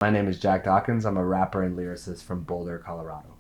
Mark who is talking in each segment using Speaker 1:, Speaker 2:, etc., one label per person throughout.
Speaker 1: My name is Jack Dawkins. I'm a rapper and lyricist from Boulder, Colorado.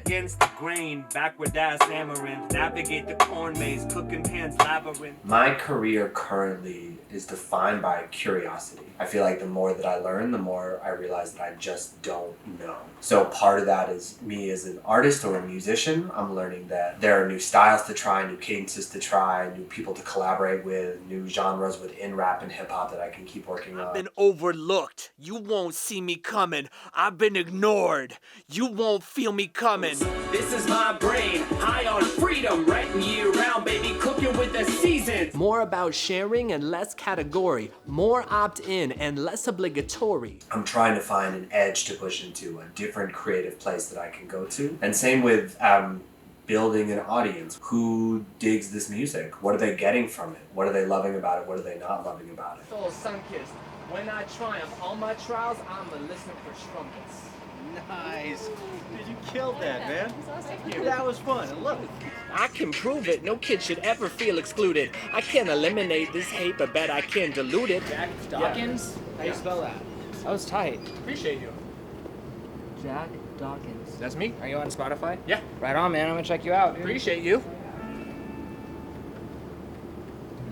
Speaker 2: Against the grain, backward ass amaranth, navigate the corn maze, cooking pans labyrinth.
Speaker 1: My career currently is defined by curiosity. I feel like the more that I learn, the more I realize that I just don't know. So part of that is me as an artist or a musician. I'm learning that there are new styles to try, new cadences to try, new people to collaborate with, new genres within rap and hip hop that I can keep working on.
Speaker 2: I've been overlooked. You won't see me coming. I've been ignored. You won't feel me coming. This is my brain, high on freedom, writing year round, baby, cooking with the seasons.
Speaker 3: More about sharing and less category, more opt-in and less obligatory.
Speaker 1: I'm trying to find an edge to push into, a different creative place that I can go to. And same with building an audience. Who digs this music? What are they getting from it? What are they loving about it? What are they not loving about it?
Speaker 3: Soul sun-kissed. When I triumph on my trials, I'm a listener for strumpets.
Speaker 4: Nice. Dude, you killed that, man. Dude, that was fun. And look.
Speaker 3: I can prove it. No kid should ever feel excluded. I can't eliminate this hate, but bet I can dilute it.
Speaker 5: Jack Dawkins? How you spell that?
Speaker 3: That was tight.
Speaker 5: Appreciate you.
Speaker 3: Jack Dawkins.
Speaker 5: That's me. Are you on Spotify?
Speaker 3: Yeah.
Speaker 5: Right on, man. I'm gonna check you out, dude.
Speaker 3: Appreciate you.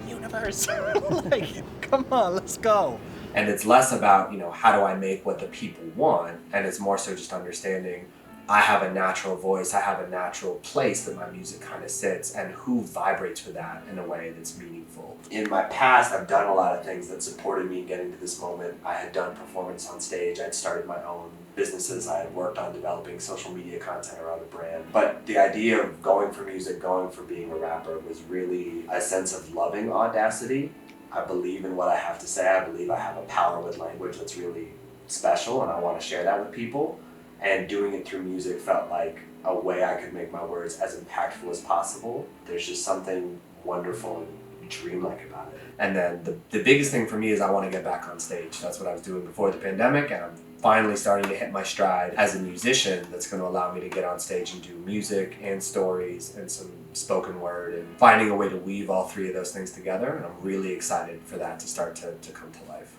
Speaker 4: Universe. Like, come on, let's go.
Speaker 1: And it's less about, how do I make what the people want? And it's more so just understanding I have a natural voice, I have a natural place that my music kind of sits, and who vibrates with that in a way that's meaningful. In my past, I've done a lot of things that supported me getting to this moment. I had done performance on stage, I'd started my own businesses, I had worked on developing social media content around a brand. But the idea of going for music, going for being a rapper was really a sense of loving audacity. I believe in what I have to say. I believe I have a power with language that's really special, and I want to share that with people. And doing it through music felt like a way I could make my words as impactful as possible. There's just something wonderful and dreamlike about it. And then the biggest thing for me is I want to get back on stage. That's what I was doing before the pandemic, and I'm finally starting to hit my stride as a musician that's going to allow me to get on stage and do music and stories and some spoken word and finding a way to weave all three of those things together. And I'm really excited for that to start to come to life.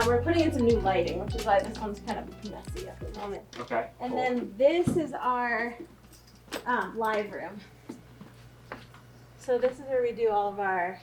Speaker 6: We're putting in some new lighting, which is why this one's kind of messy at the moment.
Speaker 1: Okay.
Speaker 6: And
Speaker 1: cool.
Speaker 6: then this is our live room. So this is where we do all of our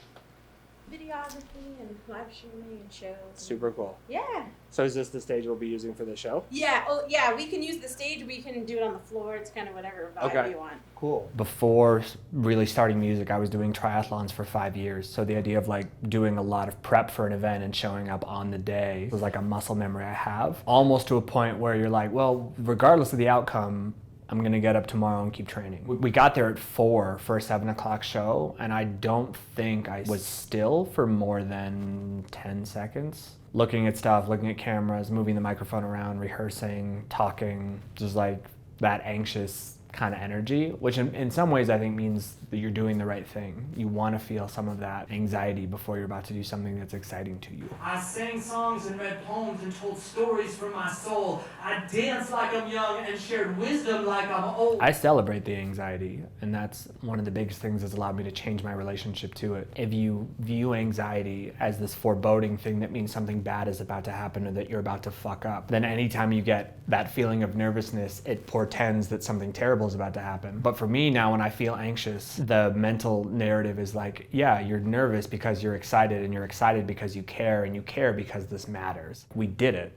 Speaker 6: videography and live streaming and shows.
Speaker 5: Super cool.
Speaker 6: Yeah.
Speaker 5: So is this the stage we'll be using for the show?
Speaker 6: Yeah. Oh, yeah. We can use the stage. We can do it on the floor. It's kind of whatever vibe you want.
Speaker 5: Cool.
Speaker 7: Before really starting music, I was doing triathlons for 5 years. So the idea of like doing a lot of prep for an event and showing up on the day was like a muscle memory I have. Almost to a point where you're like, well, regardless of the outcome, I'm gonna get up tomorrow and keep training. We got there at 4 for a 7 o'clock show, and I don't think I was still for more than 10 seconds. Looking at stuff, looking at cameras, moving the microphone around, rehearsing, talking, just like that anxious kind of energy, which in some ways I think means that you're doing the right thing. You want to feel some of that anxiety before you're about to do something that's exciting to you.
Speaker 2: I sang songs and read poems and told stories from my soul. I danced like I'm young and shared wisdom like I'm old.
Speaker 7: I celebrate the anxiety, and that's one of the biggest things that's allowed me to change my relationship to it. If you view anxiety as this foreboding thing that means something bad is about to happen or that you're about to fuck up, then anytime you get that feeling of nervousness, it portends that something terrible is about to happen. But for me now, when I feel anxious, the mental narrative is like, yeah, you're nervous because you're excited, and you're excited because you care, and you care because this matters. We did it.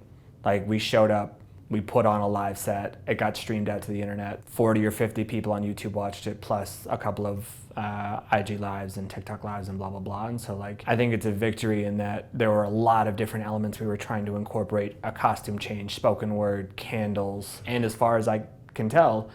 Speaker 7: Like, we showed up, we put on a live set, it got streamed out to the internet. 40 or 50 people on YouTube watched it, plus a couple of IG lives and TikTok lives and blah, blah, blah. And so like, I think it's a victory in that there were a lot of different elements we were trying to incorporate: a costume change, spoken word, candles, and as far as I can tell,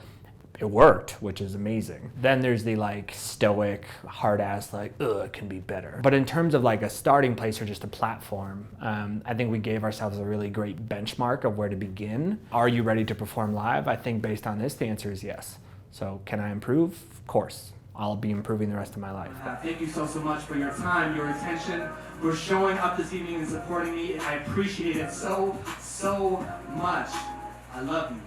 Speaker 7: it worked, which is amazing. Then there's the like stoic, hard ass, like, ugh, it can be better. But in terms of like a starting place or just a platform, I think we gave ourselves a really great benchmark of where to begin. Are you ready to perform live? I think based on this, the answer is yes. So can I improve? Of course. I'll be improving the rest of my life.
Speaker 2: Thank you so much for your time, your attention, for showing up this evening and supporting me. I appreciate it so much. I love you.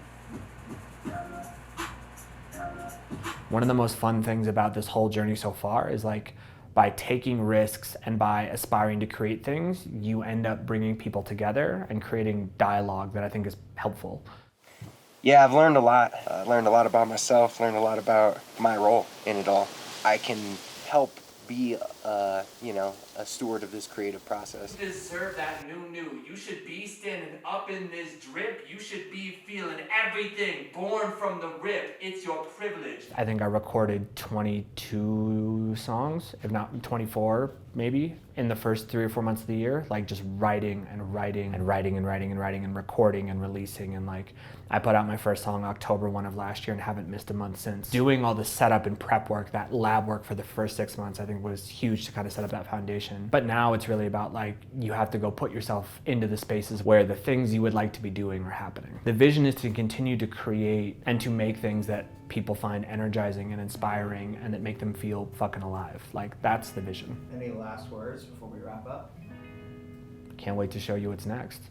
Speaker 7: One of the most fun things about this whole journey so far is like, by taking risks and by aspiring to create things, you end up bringing people together and creating dialogue that I think is helpful.
Speaker 8: Yeah, I've learned a lot. Learned a lot about myself, learned a lot about my role in it all. I can help be, a steward of this creative process.
Speaker 2: You deserve that new. You should be standing up in this drip. You should be feeling everything born from the rip. It's your privilege.
Speaker 7: I think I recorded 22 songs, if not 24 maybe, in the first 3 or 4 months of the year, like just writing and recording and releasing. And like, I put out my first song October 1 of last year and haven't missed a month since. Doing all the setup and prep work, that lab work for the first 6 months, I think was huge to kind of set up that foundation. But now it's really about like, you have to go put yourself into the spaces where the things you would like to be doing are happening. The vision is to continue to create and to make things that people find energizing and inspiring and that make them feel fucking alive. Like, that's the vision.
Speaker 4: Any last words before we wrap up?
Speaker 7: Can't wait to show you what's next.